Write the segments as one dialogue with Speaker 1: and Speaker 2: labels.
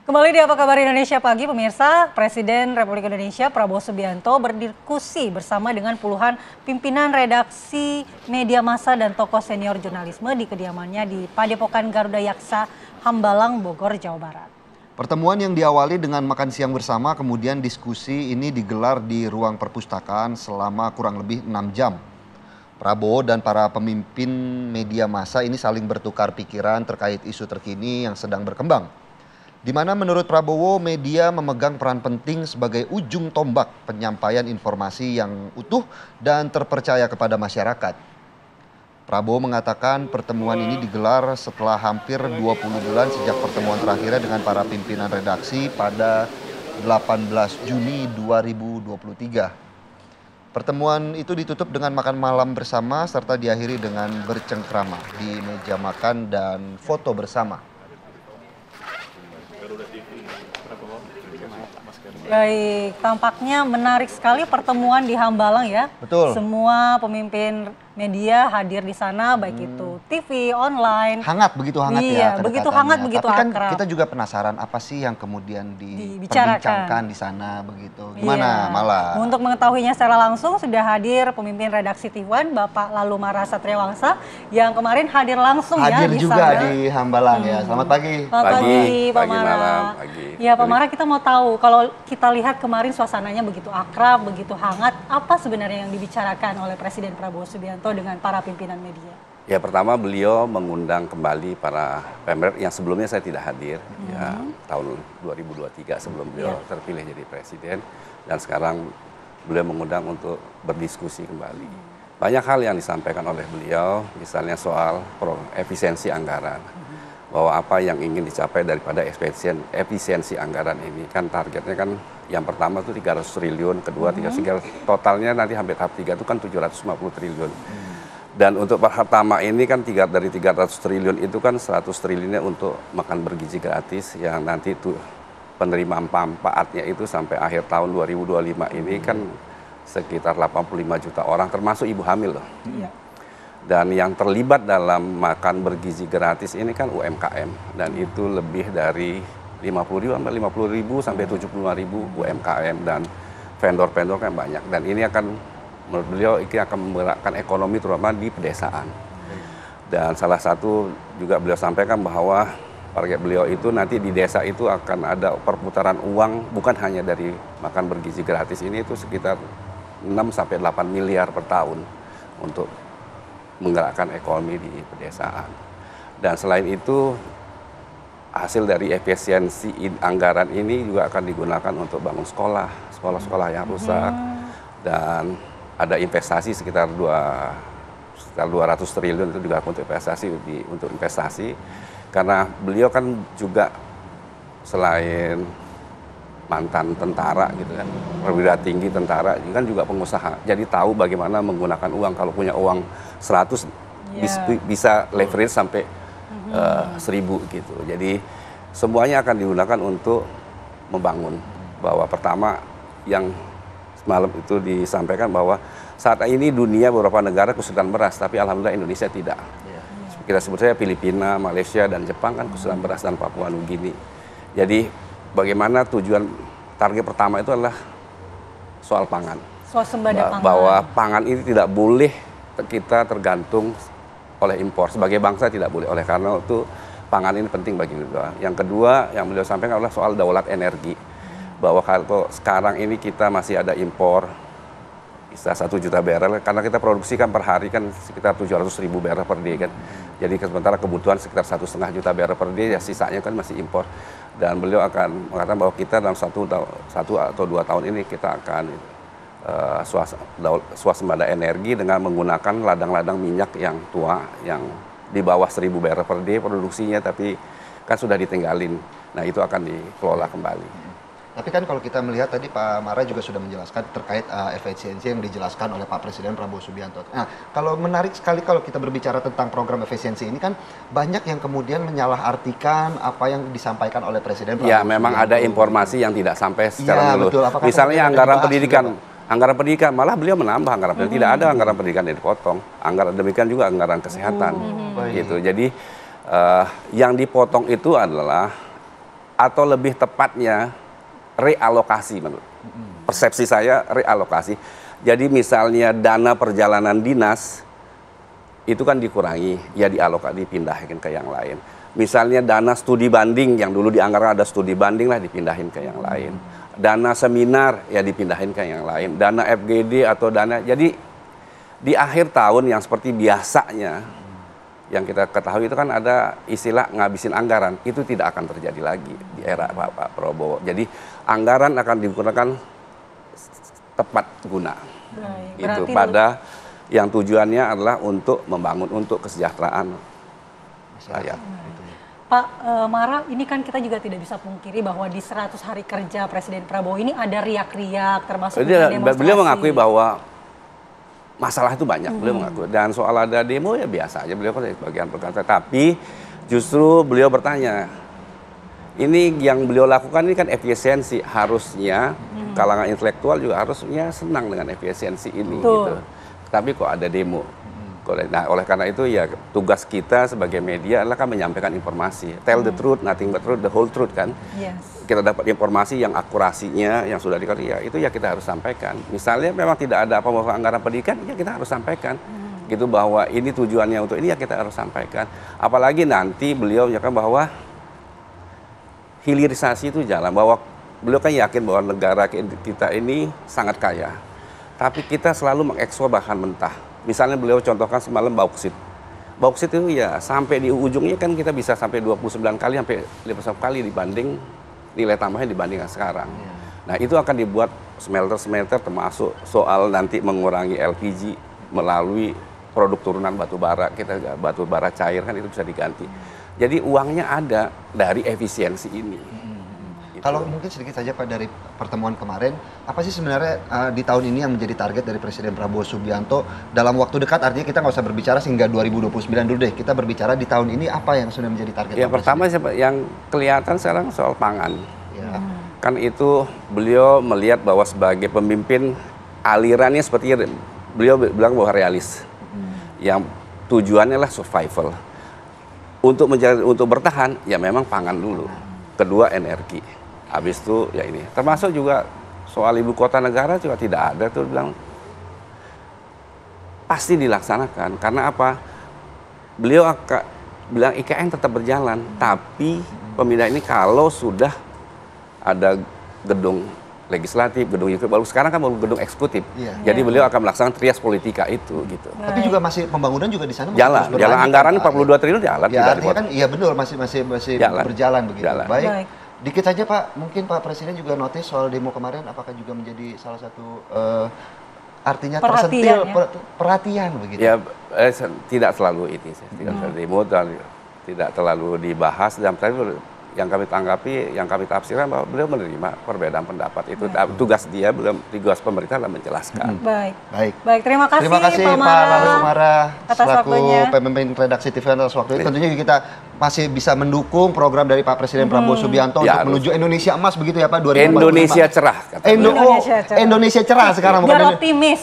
Speaker 1: Kembali di Apa Kabar Indonesia Pagi, pemirsa. Presiden Republik Indonesia Prabowo Subianto berdiskusi bersama dengan puluhan pimpinan redaksi media massa dan tokoh senior jurnalisme di kediamannya di Padepokan Garuda Yaksa, Hambalang, Bogor, Jawa Barat.
Speaker 2: Pertemuan yang diawali dengan makan siang bersama, kemudian diskusi ini digelar di ruang perpustakaan selama kurang lebih 6 jam. Prabowo dan para pemimpin media massa ini saling bertukar pikiran terkait isu terkini yang sedang berkembang. Di mana menurut Prabowo media memegang peran penting sebagai ujung tombak penyampaian informasi yang utuh dan terpercaya kepada masyarakat. Prabowo mengatakan pertemuan ini digelar setelah hampir 20 bulan sejak pertemuan terakhirnya dengan para pimpinan redaksi pada 18 Juni 2023. Pertemuan itu ditutup dengan makan malam bersama serta diakhiri dengan bercengkrama di meja makan dan foto bersama.
Speaker 1: Baik, tampaknya menarik sekali pertemuan di Hambalang ya.
Speaker 2: Betul.
Speaker 1: Semua pemimpin media hadir di sana, baik itu TV, online.
Speaker 2: Hangat, begitu hangat
Speaker 1: iya,
Speaker 2: ya
Speaker 1: begitu hangat, begitu
Speaker 2: Tapi kan
Speaker 1: akrab.
Speaker 2: kita juga penasaran apa sih yang kemudian
Speaker 1: Dibicarakan
Speaker 2: diperbincangkan di sana begitu. Gimana malah?
Speaker 1: Untuk mengetahuinya secara langsung sudah hadir pemimpin redaksi TV1 Bapak Lalumara Satriawangsa yang kemarin hadir langsung
Speaker 2: Hadir
Speaker 1: di
Speaker 2: juga
Speaker 1: sana.
Speaker 2: di Hambalang ya. Selamat pagi.
Speaker 1: Selamat pagi, Pak
Speaker 3: pagi,
Speaker 1: Mara.
Speaker 3: malam, pagi.
Speaker 1: Ya, Pak Mara, kita mau tahu kalau kita lihat kemarin suasananya begitu akrab, begitu hangat, apa sebenarnya yang dibicarakan oleh Presiden Prabowo Subianto dengan para pimpinan media?
Speaker 3: Ya, pertama beliau mengundang kembali para pemret yang sebelumnya saya tidak hadir, ya tahun 2023 sebelum beliau terpilih jadi presiden, dan sekarang beliau mengundang untuk berdiskusi kembali. Banyak hal yang disampaikan oleh beliau, misalnya soal efisiensi anggaran, bahwa apa yang ingin dicapai daripada efisiensi anggaran ini, kan targetnya kan yang pertama itu 300 triliun, kedua 300, totalnya nanti hampir tahap 3 itu kan 750 triliun. Dan untuk pertama ini kan dari 300 triliun itu kan 100 triliunnya untuk makan bergizi gratis yang nanti itu penerima manfaatnya itu sampai akhir tahun 2025 ini kan sekitar 85 juta orang termasuk ibu hamil loh. Dan yang terlibat dalam makan bergizi gratis ini kan UMKM dan itu lebih dari 50 ribu sampai 75 ribu UMKM dan vendor-vendor kan banyak, dan ini akan menurut beliau ini akan menggerakkan ekonomi terutama di pedesaan. Dan salah satu juga beliau sampaikan bahwa target beliau itu nanti di desa itu akan ada perputaran uang bukan hanya dari makan bergizi gratis ini, itu sekitar 6 sampai 8 miliar per tahun untuk menggerakkan ekonomi di pedesaan. Dan selain itu hasil dari efisiensi anggaran ini juga akan digunakan untuk bangun sekolah-sekolah yang rusak, dan ada investasi sekitar 200 triliun itu juga untuk investasi, karena beliau kan juga selain mantan tentara gitu kan, perwira tinggi tentara, kan juga pengusaha, jadi tahu bagaimana menggunakan uang. Kalau punya uang 100 bisa leverage sampai 1000 gitu. Jadi semuanya akan digunakan untuk membangun. Bahwa pertama yang semalam itu disampaikan bahwa saat ini dunia beberapa negara kesulitan beras, tapi alhamdulillah Indonesia tidak. Kita sebut saja Filipina, Malaysia, dan Jepang kan kesulitan beras, dan Papua Nugini. Jadi bagaimana tujuan target pertama itu adalah soal pangan.
Speaker 1: Swasembada pangan.
Speaker 3: Bahwa pangan ini tidak boleh kita tergantung oleh impor. Sebagai bangsa tidak boleh, oleh karena itu pangan ini penting bagi kita. Yang kedua yang beliau sampaikan adalah soal daulat energi. Bahwa kalau sekarang ini kita masih ada impor bisa 1 juta barrel, karena kita produksi kan per hari kan sekitar 700.000 barrel per day kan. Jadi sementara kebutuhan sekitar 1,5 juta barrel per day, ya sisanya kan masih impor. Dan beliau akan mengatakan bahwa kita dalam 1 atau 2 tahun ini kita akan swasembada energi dengan menggunakan ladang-ladang minyak yang tua, yang di bawah 1.000 barrel per day produksinya, tapi kan sudah ditinggalin. Nah, itu akan dikelola kembali.
Speaker 2: Tapi kan kalau kita melihat tadi Pak Mara juga sudah menjelaskan terkait efisiensi yang dijelaskan oleh Pak Presiden Prabowo Subianto. Nah, kalau menarik sekali kalau kita berbicara tentang program efisiensi ini kan banyak yang kemudian menyalahartikan apa yang disampaikan oleh Presiden Prabowo
Speaker 3: Ya, memang
Speaker 2: Subianto.
Speaker 3: ada informasi yang tidak sampai secara
Speaker 2: betul.
Speaker 3: menyeluruh. Misalnya anggaran pendidikan. Anggaran pendidikan, malah beliau menambah anggaran pendidikan. Tidak ada anggaran pendidikan yang dipotong. Anggaran demikian juga anggaran kesehatan. Gitu. Jadi yang dipotong itu adalah atau lebih tepatnya realokasi menurut persepsi saya, realokasi. Jadi misalnya dana perjalanan dinas itu kan dikurangi, ya dipindahin ke yang lain. Misalnya dana studi banding yang dulu dianggarkan ada studi banding lah dipindahin ke yang lain. Dana seminar ya dipindahin ke yang lain. Dana FGD atau dana, jadi di akhir tahun yang seperti biasanya yang kita ketahui itu kan ada istilah ngabisin anggaran, itu tidak akan terjadi lagi di era Pak Prabowo. Jadi anggaran akan digunakan tepat guna. Itu pada yang tujuannya adalah untuk membangun, untuk kesejahteraan rakyat.
Speaker 1: Pak Mara, ini kan kita juga tidak bisa pungkiri bahwa di 100 hari kerja Presiden Prabowo ini ada riak-riak termasuk demonstrasi.
Speaker 3: Beliau mengakui bahwa masalah itu banyak, beliau mengakui. Dan soal ada demo ya biasa aja, beliau kan bagian berkata. Tapi justru beliau bertanya, ini yang beliau lakukan ini kan efisiensi, harusnya kalangan intelektual juga harusnya senang dengan efisiensi ini. Gitu. Tapi kok ada demo. Nah, oleh karena itu ya tugas kita sebagai media adalah kan menyampaikan informasi. Tell the truth, nothing but truth, the whole truth kan. Yes. Kita dapat informasi yang akurasinya, yang sudah dikatakan, ya itu ya kita harus sampaikan. Misalnya memang tidak ada pembahasan anggaran pendidikan, ya kita harus sampaikan. Gitu bahwa ini tujuannya untuk ini ya kita harus sampaikan. Apalagi nanti beliau menyatakan bahwa hilirisasi itu jalan, bahwa beliau kan yakin bahwa negara kita ini sangat kaya. Tapi kita selalu mengekspor bahan mentah. Misalnya beliau contohkan semalam bauksit. Bauksit itu ya sampai di ujungnya kan kita bisa sampai 29 kali sampai 50 kali dibanding nilai tambahnya dibanding sekarang. Nah itu akan dibuat smelter-smelter termasuk soal nanti mengurangi LPG melalui produk turunan batu bara. Kita batu bara cair kan itu bisa diganti. Jadi uangnya ada dari efisiensi ini.
Speaker 2: Kalau mungkin sedikit saja Pak dari pertemuan kemarin, apa sih sebenarnya di tahun ini yang menjadi target dari Presiden Prabowo Subianto dalam waktu dekat? Artinya kita nggak usah berbicara hingga 2029 dulu deh, kita berbicara di tahun ini apa yang sudah menjadi target?
Speaker 3: Ya pertama yang kelihatan sekarang soal pangan. Ya. Kan itu beliau melihat bahwa sebagai pemimpin alirannya seperti beliau bilang bahwa realis, yang tujuannya lah survival. Untuk bertahan ya memang pangan dulu, kedua energi. Habis itu ya ini, termasuk juga soal ibu kota negara juga tidak ada tuh bilang pasti dilaksanakan. Karena apa? Beliau bilang IKN tetap berjalan, tapi pemindahan ini kalau sudah ada gedung legislatif, gedung eksekutif, baru sekarang kan baru gedung eksekutif. Jadi beliau akan melaksanakan trias politika itu gitu.
Speaker 2: Tapi juga masih pembangunan juga di sana
Speaker 3: jalan anggaran 42 triliun jalan.
Speaker 2: Ya artinya kan iya benar masih berjalan begitu. Baik. Dikit saja Pak, mungkin Pak Presiden juga notice soal demo kemarin, apakah juga menjadi salah satu artinya tersentil perhatian begitu?
Speaker 3: Ya tidak selalu ini, tidak selalu demo dan tidak terlalu dibahas. Dan yang kami tanggapi, yang kami tafsirkan bahwa beliau menerima perbedaan pendapat itu. Tugas dia, tugas pemerintah adalah menjelaskan.
Speaker 1: Baik. Terima kasih Pak
Speaker 2: Mara selaku pemimpin redaksi TV atas waktu itu. Tentunya kita masih bisa mendukung program dari Pak Presiden Prabowo Subianto untuk menuju Indonesia emas begitu ya Pak 2045.
Speaker 3: Indonesia cerah.
Speaker 2: Indonesia cerah sekarang
Speaker 1: bukan optimis.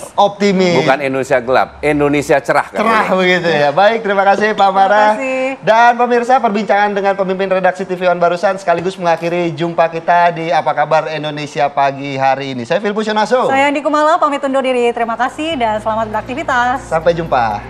Speaker 3: Bukan Indonesia gelap, Indonesia cerah.
Speaker 2: Cerah begitu ya. Baik, terima kasih Pak Mara. Dan pemirsa, perbincangan dengan pemimpin redaksi TV One barusan sekaligus mengakhiri jumpa kita di Apa Kabar Indonesia pagi hari ini. Saya Filipus Yonaso.
Speaker 1: Saya Andi Kumala, pamit undur diri. Terima kasih dan selamat beraktivitas.
Speaker 2: Sampai jumpa.